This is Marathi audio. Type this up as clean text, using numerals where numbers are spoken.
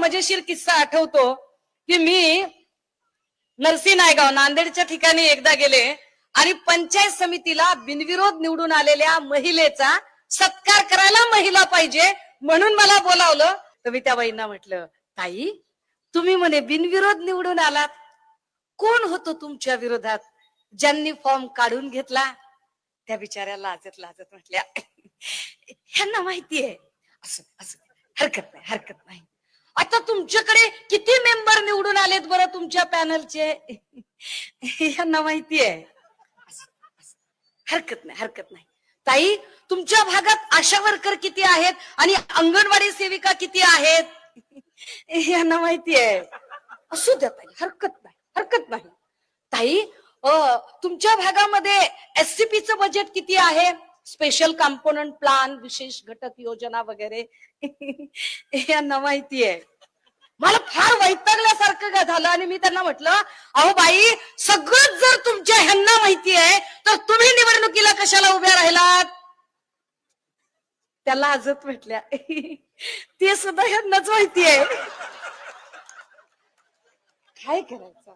मजेशीर किस्सा आठवतो की मी नरसी नायगाव नांदेडच्या ठिकाणी एकदा गेले आणि पंचायत समितीला बिनविरोध निवडून आलेल्या महिलेचा सत्कार करायला महिला पाहिजे म्हणून मला बोलावलं. तर मी त्या बाईंना म्हटलं, ताई तुम्ही म्हणे बिनविरोध निवडून आलात, कोण होतो तुमच्या विरोधात ज्यांनी फॉर्म काढून घेतला? त्या बिचाऱ्या लाजत लाजत म्हटल्या, ह्यांना माहितीये. असं असं हरकत नाही. आता तुमच्याकडे किती मेंबर निवडून आलेत बरं तुमच्या पॅनलचे? ह्यांना माहितीये. हरकत नाही. ताई तुमच्या भागात आशा वर्कर किती आहेत आणि अंगणवाडी सेविका किती आहेत? ह्यांना माहितीये. असू द्या ताई, हरकत नाही. ताई तुमच्या भागामध्ये एससीपीचं बजेट किती आहे? स्पेशल कंपोनंट प्लान, विशेष घटक योजना वगैरे यांना माहितीये. मला फार वैतागल्यासारखं झालं आणि मी त्यांना म्हटलं, अहो बाई सगळं जर तुमच्या ह्यांना माहिती आहे तर तुम्ही निवडणुकीला कशाला उभ्या राहिलात? त्याला लाजत म्हटल्या, ते सुद्धा ह्यांनाच माहिती आहे. काय करायचं.